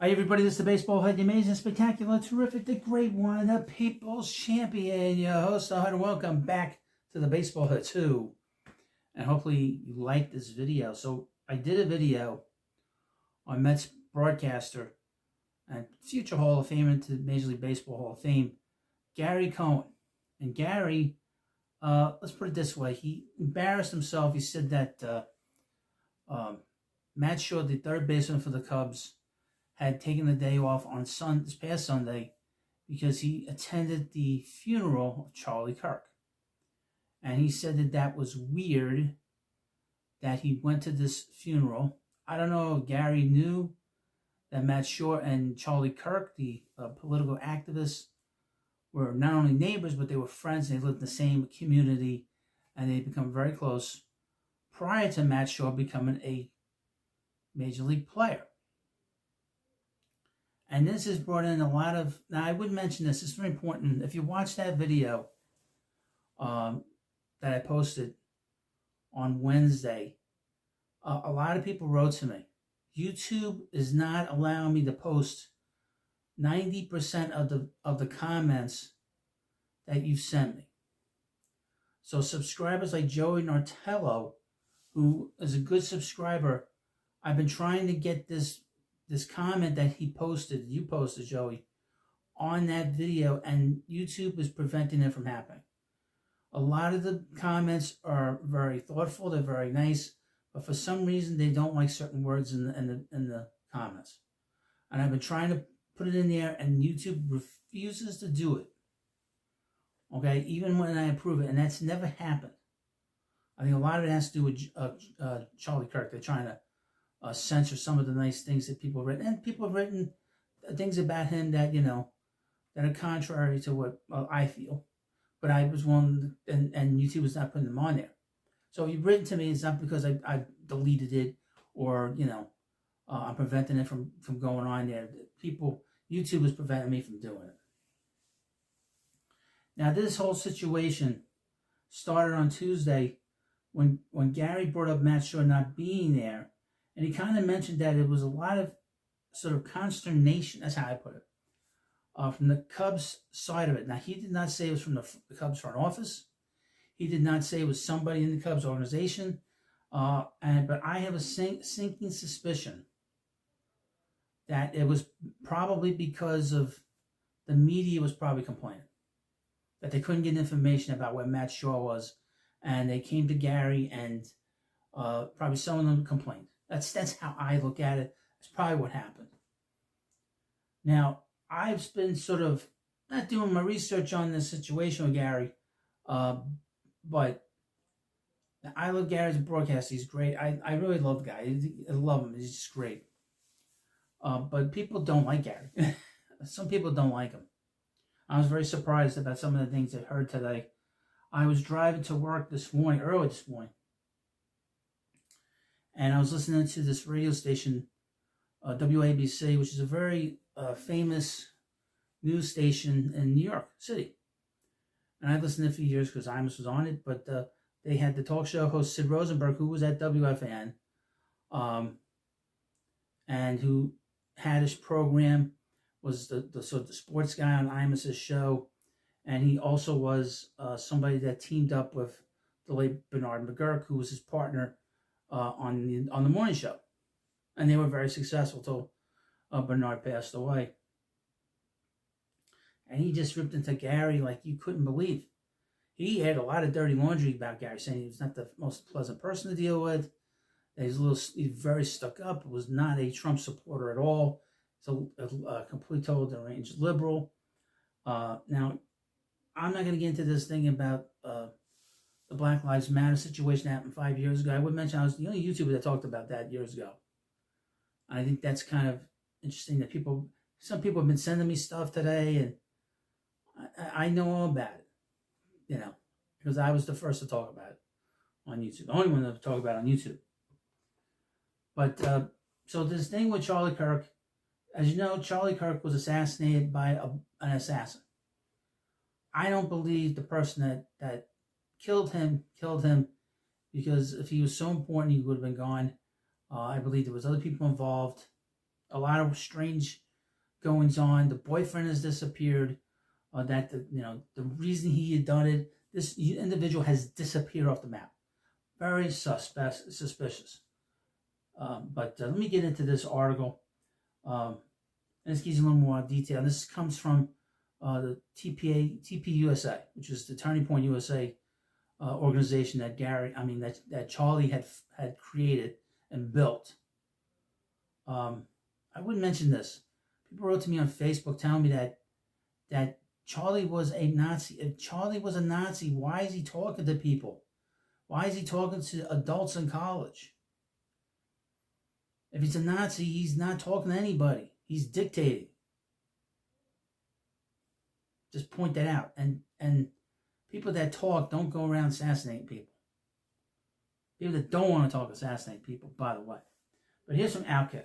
Hi everybody, this is the Baseball Head, the amazing, spectacular, terrific, the great one, the people's champion, your host, and welcome back to the Baseball Head 2. And hopefully you like this video. So I did a video on Mets broadcaster and future Hall of Famer to Major League Baseball Hall of Fame, Gary Cohen. And Gary, let's put it this way, he embarrassed himself. He said that Matt Shaw, the third baseman for the Cubs, had taken the day off on this past Sunday because he attended the funeral of Charlie Kirk. And he said that that was weird that he went to this funeral. I don't know if Gary knew that Matt Shaw and Charlie Kirk, the political activists, were not only neighbors, but they were friends. They lived in the same community, and they become very close prior to Matt Shaw becoming a Major League player. And this has brought in a lot of... Now, I would mention this. It's very important. If you watch that video that I posted on Wednesday, a lot of people wrote to me. YouTube is not allowing me to post 90% of the comments that you sent me. So subscribers like Joey Nartello, who is a good subscriber, I've been trying to get this comment that you posted, Joey, on that video, and YouTube is preventing it from happening. A lot of the comments are very thoughtful, they're very nice, but for some reason they don't like certain words in the comments. And I've been trying to put it in there, and YouTube refuses to do it. Okay, even when I approve it, and that's never happened. I think a lot of it has to do with Charlie Kirk. They're trying to censor some of the nice things that people have written. And people have written things about him that, that are contrary to what I feel. But I was one, and YouTube was not putting them on there. So if you've written to me, it's not because I deleted it or, I'm preventing it from going on there. YouTube is preventing me from doing it. Now, this whole situation started on Tuesday when Gary brought up Matt Shaw not being there. And he kind of mentioned that it was a lot of sort of consternation, that's how I put it, from the Cubs side of it. Now, he did not say it was from the Cubs front office. He did not say it was somebody in the Cubs organization. But I have a sinking suspicion that it was probably because of the media was probably complaining that they couldn't get information about where Matt Shaw was. And they came to Gary, and probably some of them complained. That's how I look at it. That's probably what happened. Now, I've been sort of not doing my research on this situation with Gary, but I love Gary as a broadcaster. He's great. I really love the guy. I love him. He's just great. But people don't like Gary. Some people don't like him. I was very surprised about some of the things I heard today. I was driving to work early this morning, and I was listening to this radio station, WABC, which is a very famous news station in New York City. And I've listened to it for years because Imus was on it, but they had the talk show host Sid Rosenberg, who was at WFAN, and who had his program, was the sports guy on Imus's show. And he also was somebody that teamed up with the late Bernard McGurk, who was his partner on the morning show. And they were very successful till Bernard passed away. And he just ripped into Gary like you couldn't believe. He had a lot of dirty laundry about Gary, saying he was not the most pleasant person to deal with. That he's very stuck up. Was not a Trump supporter at all. So a complete, total deranged liberal. Now, I'm not going to get into this thing about the Black Lives Matter situation that happened 5 years ago. I would mention I was the only YouTuber that talked about that years ago. I think that's kind of interesting that some people have been sending me stuff today, and I know all about it, because I was the first to talk about it on YouTube. The only one to talk about it on YouTube. But, so this thing with Charlie Kirk, as you know, Charlie Kirk was assassinated by an assassin. I don't believe the person that killed him, because if he was so important, he would have been gone. I believe there was other people involved. a lot of strange goings on. The boyfriend has disappeared. The reason he had done it, this individual has disappeared off the map. Very suspicious. But let me get into this article. And this gives you a little more detail. This comes from the TPUSA, which is the Turning Point USA organization that that Charlie had created and built. I would mention this. People wrote to me on Facebook telling me that Charlie was a Nazi. If Charlie was a Nazi, why is he talking to people? Why is he talking to adults in college? If he's a Nazi, he's not talking to anybody. He's dictating. Just point that out. And people that talk don't go around assassinating people. People that don't want to talk assassinate people, by the way. But here's some Outkick.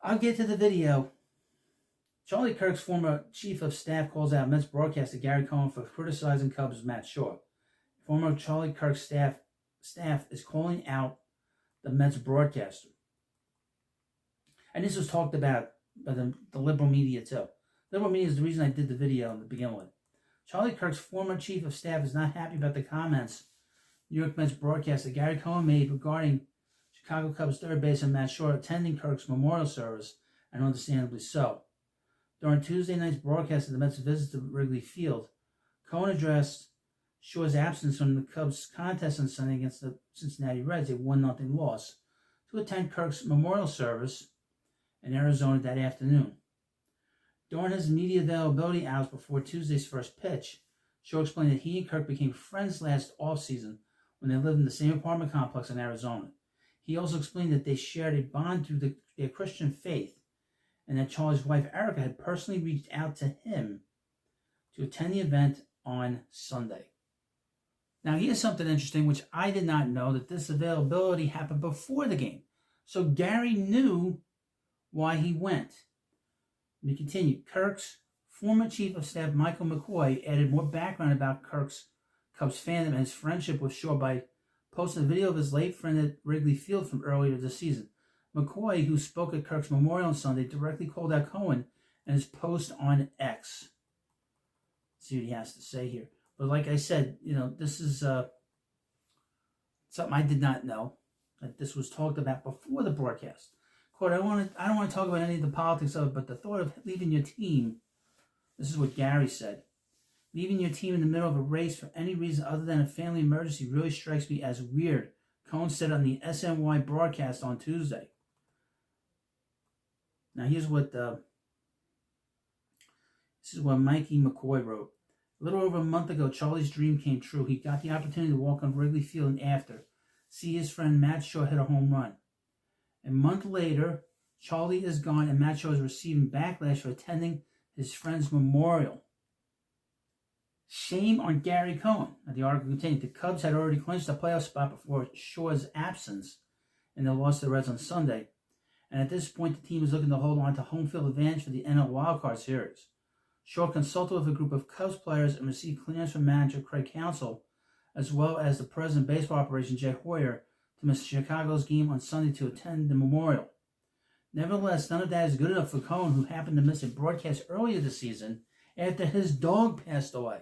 I'll get to the video. Charlie Kirk's former chief of staff calls out Mets broadcaster Gary Cohen for criticizing Cubs' Matt Shaw. Former Charlie Kirk staff is calling out the Mets broadcaster. And this was talked about by the liberal media too. Liberal media is the reason I did the video to begin with. Charlie Kirk's former chief of staff is not happy about the comments New York Mets broadcaster Gary Cohen made regarding Chicago Cubs third baseman Matt Shaw attending Kirk's memorial service, and understandably so. During Tuesday night's broadcast of the Mets' visit to Wrigley Field, Cohen addressed Shaw's absence from the Cubs' contest on Sunday against the Cincinnati Reds, a 1-0 loss, to attend Kirk's memorial service in Arizona that afternoon. During his media availability hours before Tuesday's first pitch, Shaw explained that he and Kirk became friends last offseason when they lived in the same apartment complex in Arizona. He also explained that they shared a bond through their Christian faith, and that Charlie's wife Erica had personally reached out to him to attend the event on Sunday. Now here's something interesting, which I did not know, that this availability happened before the game. So Gary knew why he went. Let me continue. Kirk's former chief of staff Michael McCoy added more background about Kirk's Cubs fandom and his friendship with Shaw by posting a video of his late friend at Wrigley Field from earlier this season. McCoy, who spoke at Kirk's memorial on Sunday, directly called out Cohen in his post on X. Let's see what he has to say here. But like I said, this is something I did not know, that this was talked about before the broadcast. Quote, I don't want to talk about any of the politics of it, but the thought of leaving your team, this is what Gary said, leaving your team in the middle of a race for any reason other than a family emergency really strikes me as weird, Cohen said on the SNY broadcast on Tuesday. Now here's what this is what Mikey McCoy wrote. A little over a month ago, Charlie's dream came true. He got the opportunity to walk on Wrigley Field and after see his friend Matt Shaw hit a home run. A month later, Charlie is gone and Matt Shaw is receiving backlash for attending his friend's memorial. Shame on Gary Cohen. Now, the article continued, the Cubs had already clinched a playoff spot before Shaw's absence in their loss to the Reds on Sunday. And at this point, the team is looking to hold on to home field advantage for the NL Wildcard Series. Shaw consulted with a group of Cubs players and received clearance from manager Craig Counsell, as well as the president of baseball operations Jay Hoyer, to miss Chicago's game on Sunday to attend the memorial. Nevertheless, none of that is good enough for Cohen, who happened to miss a broadcast earlier this season after his dog passed away.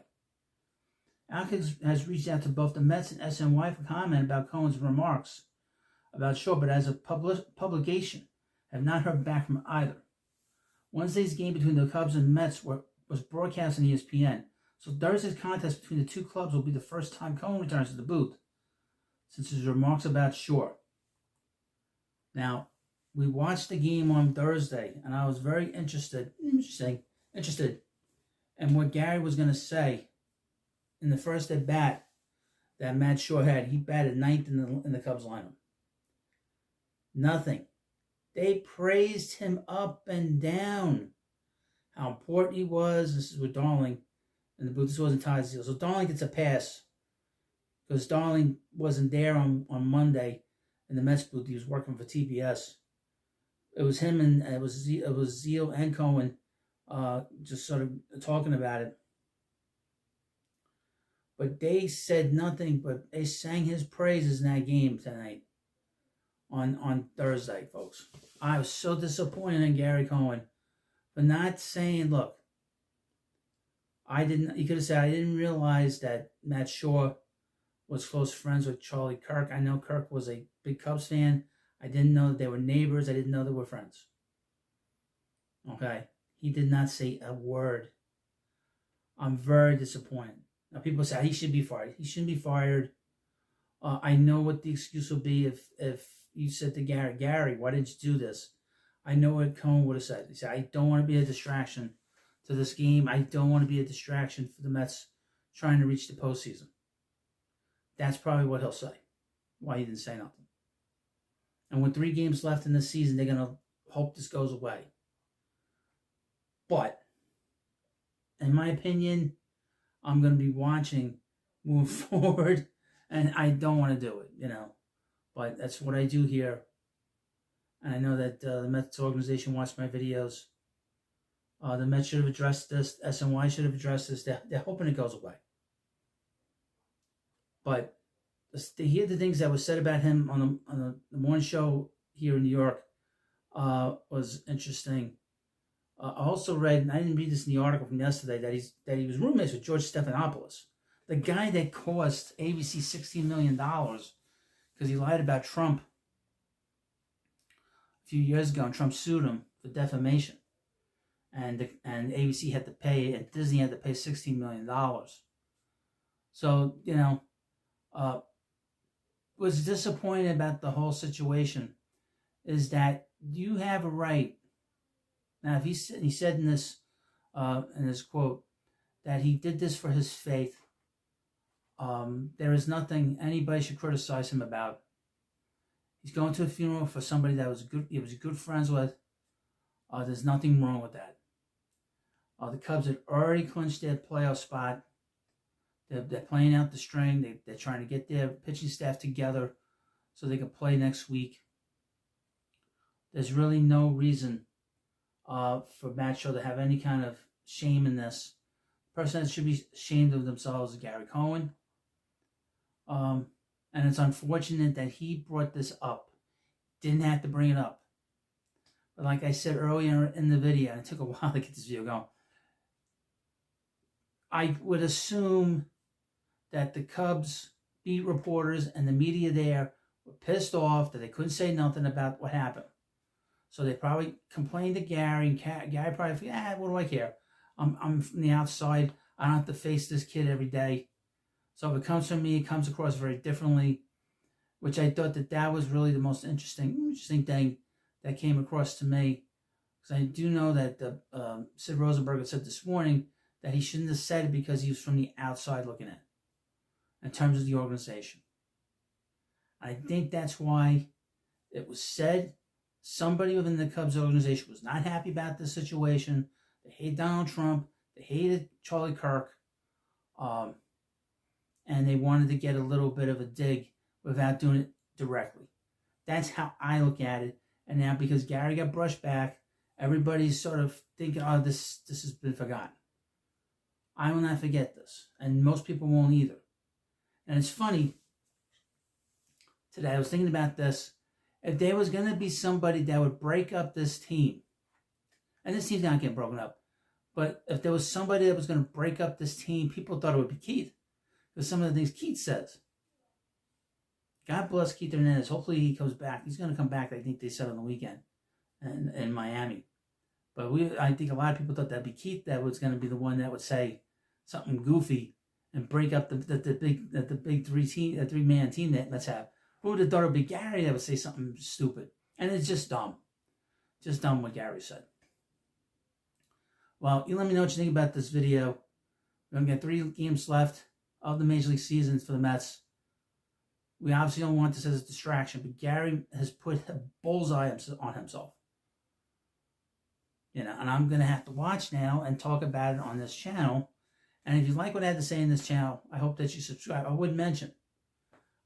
Alkins has reached out to both the Mets and SNY for comment about Cohen's remarks about Shaw, but as a publication, have not heard back from either. Wednesday's game between the Cubs and Mets was broadcast on ESPN, so Thursday's contest between the two clubs will be the first time Cohen returns to the booth since his remarks about Shaw. Now, we watched the game on Thursday, and I was very interested in what Gary was going to say in the first at bat that Matt Shaw had. He batted ninth in the Cubs lineup. Nothing. They praised him up and down. How important he was. This is with Darling in the booth. This wasn't Ty's deal. So Darling gets a pass because Darling wasn't there on Monday in the Mets booth. He was working for TBS. It was him and it was Zeal and Cohen just sort of talking about it. But they said nothing, but they sang his praises in that game tonight on Thursday, folks. I was so disappointed in Gary Cohen for not saying, look, you could have said, I didn't realize that Matt Shaw was close friends with Charlie Kirk. I know Kirk was a big Cubs fan. I didn't know that they were neighbors. I didn't know they were friends. Okay? He did not say a word. I'm very disappointed. Now, people say he should be fired. He shouldn't be fired. I know what the excuse will be if you said to Gary, why didn't you do this? I know what Cohen would have said. He said, I don't want to be a distraction to this game. I don't want to be a distraction for the Mets trying to reach the postseason. That's probably what he'll say. Why he didn't say nothing. And with 3 games left in the season, they're going to hope this goes away. But, in my opinion, I'm going to be watching move forward, and I don't want to do it, But that's what I do here. And I know that the Mets organization watched my videos. The Mets should have addressed this. SNY should have addressed this. They're hoping it goes away. But to hear the things that was said about him on the morning show here in New York was interesting. I also read, and I didn't read this in the article from yesterday, that he was roommates with George Stephanopoulos, the guy that cost ABC $16 million because he lied about Trump a few years ago, and Trump sued him for defamation, and ABC had to pay, and Disney had to pay $16 million. So was disappointed about the whole situation is that you have a right. Now, if he said in this quote that he did this for his faith, there is nothing anybody should criticize him about. He's going to a funeral for somebody that he was good friends with. There's nothing wrong with that. The Cubs had already clinched their playoff spot. They're playing out the string. They're trying to get their pitching staff together so they can play next week. There's really no reason for Matt Shaw to have any kind of shame in this. The person that should be ashamed of themselves is Gary Cohen. And it's unfortunate that he brought this up. Didn't have to bring it up. But like I said earlier in the video, and it took a while to get this video going, I would assume that the Cubs beat reporters and the media there were pissed off that they couldn't say nothing about what happened. So they probably complained to Gary, and Gary probably thought, what do I care? I'm from the outside. I don't have to face this kid every day. So if it comes from me, it comes across very differently, which I thought that was really the most interesting thing that came across to me. Because I do know that Sid Rosenberg said this morning that he shouldn't have said it because he was from the outside looking in terms of the organization. I think that's why it was said. Somebody within the Cubs organization was not happy about this situation. They hate Donald Trump. They hated Charlie Kirk. And they wanted to get a little bit of a dig without doing it directly. That's how I look at it. And now because Gary got brushed back, everybody's sort of thinking, this has been forgotten. I will not forget this. And most people won't either. And it's funny, today I was thinking about this. If there was going to be somebody that would break up this team, and this team's not getting broken up, but if there was somebody that was going to break up this team, people thought it would be Keith. Because some of the things Keith says. God bless Keith Hernandez. Hopefully he comes back. He's going to come back, I think they said on the weekend in Miami. But I think a lot of people thought that'd be Keith that was going to be the one that would say something goofy and break up the big three-man team that let's have. Who would have thought it would be Gary that would say something stupid? And it's just dumb. Just dumb what Gary said. Well, you let me know what you think about this video. We're going to get 3 games left of the Major League seasons for the Mets. We obviously don't want this as a distraction, but Gary has put a bullseye on himself. And I'm going to have to watch now and talk about it on this channel. And if you like what I had to say in this channel, I hope that you subscribe. I would mention,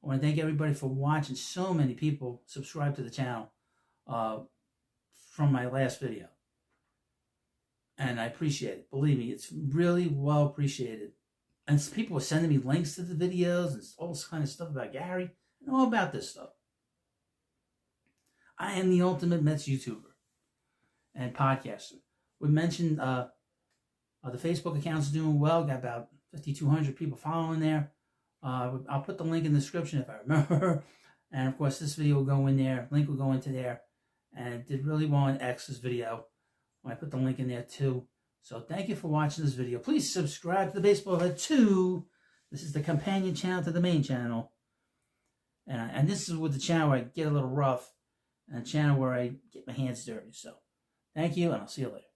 I want to thank everybody for watching. So many people subscribe to the channel from my last video. And I appreciate it. Believe me, it's really well appreciated. And people were sending me links to the videos and all this kind of stuff about Gary and all about this stuff. I am the ultimate Mets YouTuber and podcaster. We mentioned the Facebook account's doing well. Got about 5,200 people following there. I'll put the link in the description if I remember. And of course, this video will go in there. Link will go into there. And it did really well in X's video. I put the link in there too. So thank you for watching this video. Please subscribe to the Baseball Head 2. This is the companion channel to the main channel. And this is with the channel where I get a little rough. And a channel where I get my hands dirty. So thank you, and I'll see you later.